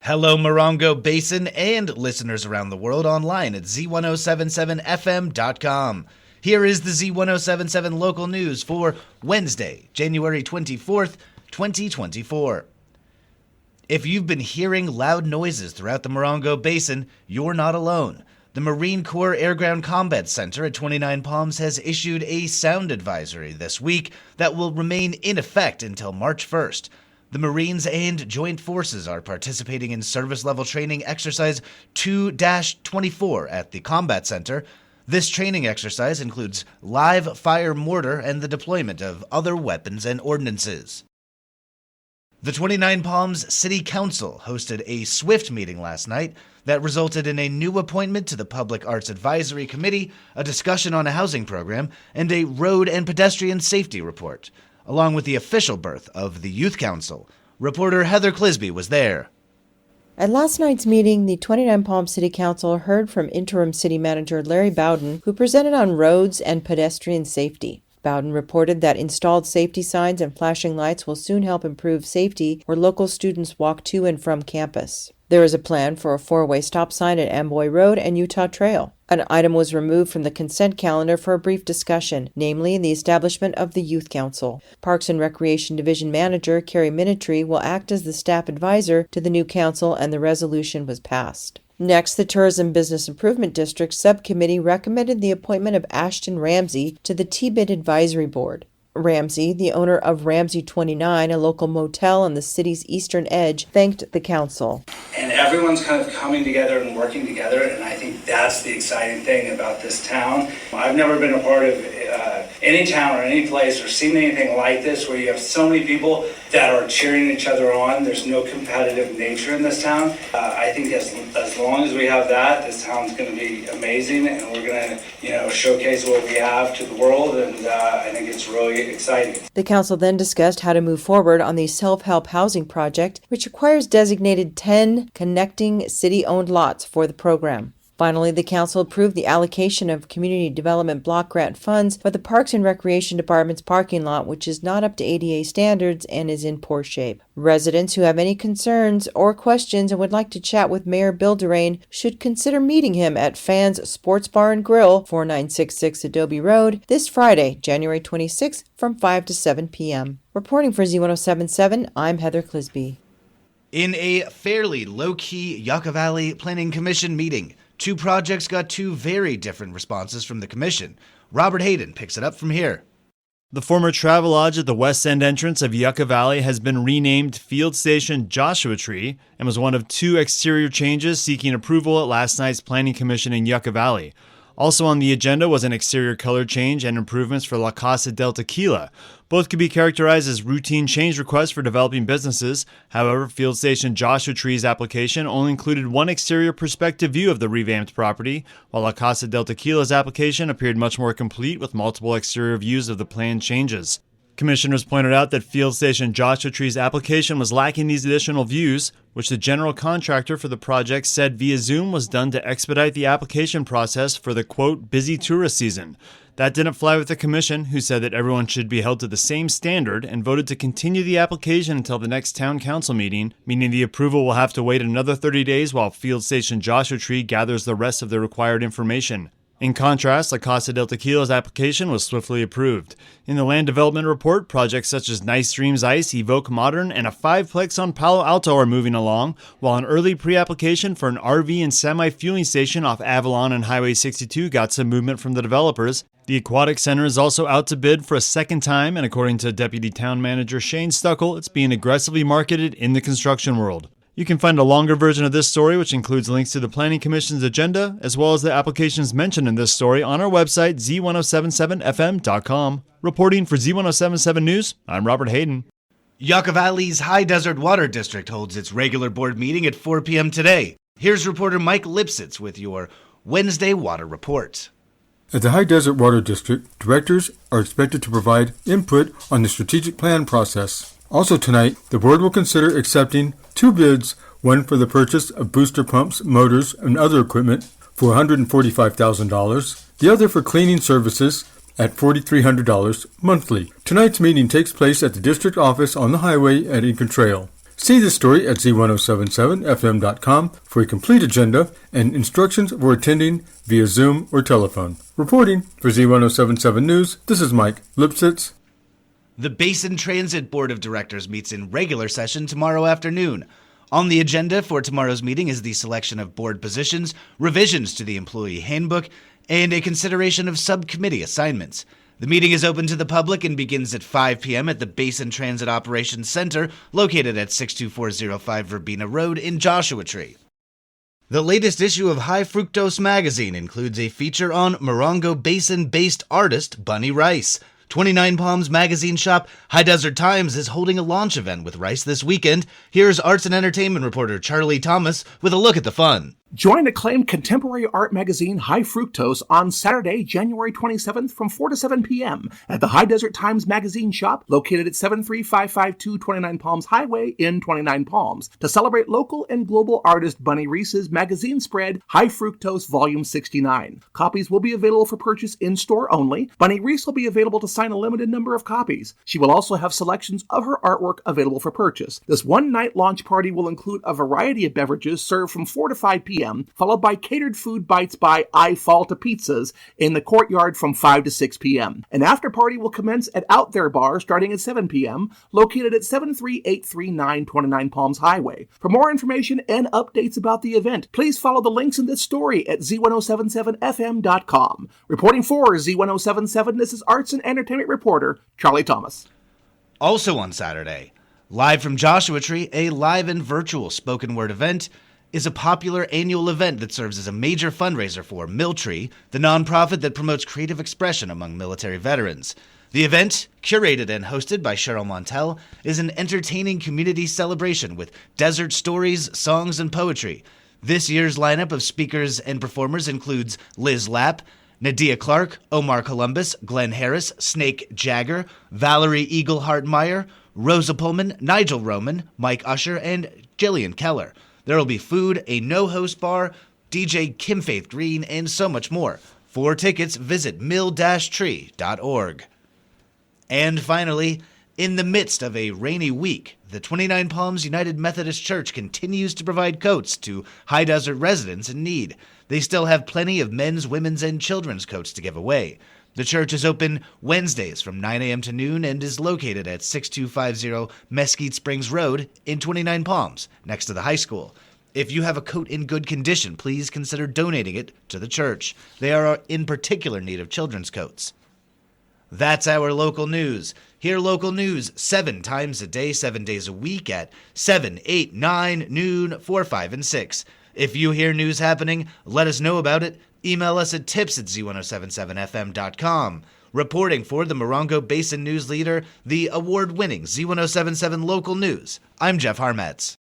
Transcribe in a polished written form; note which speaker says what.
Speaker 1: Hello, Morongo Basin and listeners around the world online at Z107.7fm.com. Here is the Z107.7 local news for Wednesday, January 24th, 2024. If you've been hearing loud noises throughout the Morongo Basin, you're not alone. The Marine Corps Air Ground Combat Center at 29 Palms has issued a sound advisory this week that will remain in effect until March 1st. The Marines and Joint Forces are participating in service-level training exercise 2-24 at the Combat Center. This training exercise includes live fire mortar and the deployment of other weapons and ordnances. The 29 Palms City Council hosted a swift meeting last night that resulted in a new appointment to the Public Arts Advisory Committee, a discussion on a housing program, and a road and pedestrian safety report, along with the official birth of the Youth Council. Reporter Heather Clisby was there.
Speaker 2: At last night's meeting, the 29 Palms City Council heard from Interim City Manager Larry Bowden, who presented on roads and pedestrian safety. Bowden reported that installed safety signs and flashing lights will soon help improve safety where local students walk to and from campus. There is a plan for a 4-way stop sign at Amboy Road and Utah Trail. An item was removed from the consent calendar for a brief discussion, namely the establishment of the Youth Council. Parks and Recreation Division Manager Carrie Minitree will act as the staff advisor to the new council, and the resolution was passed. Next, the Tourism Business Improvement District Subcommittee recommended the appointment of Ashton Ramsey to the T-Bid Advisory Board. Ramsey, the owner of Ramsey 29, a local motel on the city's eastern edge, thanked the council.
Speaker 3: And everyone's kind of coming together and working together, and I think that's the exciting thing about this town. I've never been a part of any town or any place or seen anything like this where you have so many people that are cheering each other on. There's no competitive nature in this town. I think as long as we have that, this town's going to be amazing, and we're going to showcase what we have to the world, and I think it's really exciting.
Speaker 2: The council then discussed how to move forward on the self-help housing project, which requires designated 10 connecting city-owned lots for the program. Finally, the council approved the allocation of community development block grant funds for the Parks and Recreation Department's parking lot, which is not up to ADA standards and is in poor shape. Residents who have any concerns or questions and would like to chat with Mayor Bill Durain should consider meeting him at Fans Sports Bar and Grill, 4966 Adobe Road, this Friday, January 26th from 5 to 7 p.m. Reporting for Z107.7, I'm Heather Clisby.
Speaker 1: In a fairly low-key Yucca Valley Planning Commission meeting, two projects got two very different responses from the commission. Robert Hayden picks it up from here.
Speaker 4: The former Travelodge at the west end entrance of Yucca Valley has been renamed Field Station Joshua Tree and was one of two exterior changes seeking approval at last night's Planning Commission in Yucca Valley. Also on the agenda was an exterior color change and improvements for La Casa del Tequila. Both could be characterized as routine change requests for developing businesses. However, Field Station Joshua Tree's application only included one exterior perspective view of the revamped property, while La Casa del Tequila's application appeared much more complete with multiple exterior views of the planned changes. Commissioners pointed out that Field Station Joshua Tree's application was lacking these additional views, which the general contractor for the project said via Zoom was done to expedite the application process for the, quote, busy tourist season. That didn't fly with the commission, who said that everyone should be held to the same standard and voted to continue the application until the next town council meeting, meaning the approval will have to wait another 30 days while Field Station Joshua Tree gathers the rest of the required information. In contrast, La Casa del Tequila's application was swiftly approved. In the land development report, projects such as Nice Dreams Ice, Evoke Modern, and a 5-plex on Palo Alto are moving along, while an early pre-application for an RV and semi-fueling station off Avalon and Highway 62 got some movement from the developers. The Aquatic Center is also out to bid for a second time, and according to Deputy Town Manager Shane Stuckel, it's being aggressively marketed in the construction world. You can find a longer version of this story, which includes links to the Planning Commission's agenda, as well as the applications mentioned in this story, on our website, Z107.7fm.com. Reporting for Z107.7 News, I'm Robert Hayden.
Speaker 1: Yucca Valley's High Desert Water District holds its regular board meeting at 4 p.m. today. Here's reporter Mike Lipsitz with your Wednesday Water Report.
Speaker 5: At the High Desert Water District, directors are expected to provide input on the strategic plan process. Also tonight, the board will consider accepting two bids, one for the purchase of booster pumps, motors, and other equipment for $145,000, the other for cleaning services at $4,300 monthly. Tonight's meeting takes place at the district office on the highway at Incan Trail. See the story at Z107.7fm.com for a complete agenda and instructions for attending via Zoom or telephone. Reporting for Z107.7 News, this is Mike Lipsitz.
Speaker 1: The Basin Transit Board of Directors meets in regular session tomorrow afternoon. On the agenda for tomorrow's meeting is the selection of board positions, revisions to the employee handbook, and a consideration of subcommittee assignments. The meeting is open to the public and begins at 5 p.m. at the Basin Transit Operations Center, located at 62405 Verbena Road in Joshua Tree. The latest issue of High Fructose magazine includes a feature on Morongo Basin-based artist Bunny Rice. 29 Palms magazine shop High Desert Times is holding a launch event with Rice this weekend. Here's arts and entertainment reporter Charlie Thomas with a look at the fun.
Speaker 6: Join acclaimed contemporary art magazine High Fructose on Saturday, January 27th from 4 to 7 p.m. at the High Desert Times magazine shop located at 73552 29 Palms Highway in 29 Palms to celebrate local and global artist Bunny Reese's magazine spread High Fructose Volume 69. Copies will be available for purchase in-store only. Bunny Reese will be available to sign a limited number of copies. She will also have selections of her artwork available for purchase. This one-night launch party will include a variety of beverages served from 4 to 5 p.m. followed by catered food bites by I Fall to Pizzas in the courtyard from 5 to 6 p.m. An after party will commence at Out There Bar starting at 7 p.m., located at 73839 29 Palms Highway. For more information and updates about the event, please follow the links in this story at Z107.7fm.com. Reporting for Z107.7, this is arts and entertainment reporter Charlie Thomas.
Speaker 1: Also on Saturday, live from Joshua Tree, a live and virtual spoken word event is a popular annual event that serves as a major fundraiser for Miltree, the nonprofit that promotes creative expression among military veterans. The event, curated and hosted by Cheryl Montel, is an entertaining community celebration with desert stories, songs, and poetry. This year's lineup of speakers and performers includes Liz Lapp, Nadia Clark, Omar Columbus, Glenn Harris, Snake Jagger, Valerie Eagleheart-Meyer, Rosa Pullman, Nigel Roman, Mike Usher, and Jillian Keller. There will be food, a no-host bar, DJ Kim Faith Green, and so much more. For tickets, visit mill-tree.org. And finally, in the midst of a rainy week, the 29 Palms United Methodist Church continues to provide coats to High Desert residents in need. They still have plenty of men's, women's, and children's coats to give away. The church is open Wednesdays from 9 a.m. to noon and is located at 6250 Mesquite Springs Road in 29 Palms, next to the high school. If you have a coat in good condition, please consider donating it to the church. They are in particular need of children's coats. That's our local news. Hear local news 7 times a day, 7 days a week at 7, 8, 9, noon, 4, 5, and 6. If you hear news happening, let us know about it. Email us at tips@z107.7fm.com. Reporting for the Morongo Basin News Leader, the award-winning Z107.7 Local News, I'm Jeff Harmetz.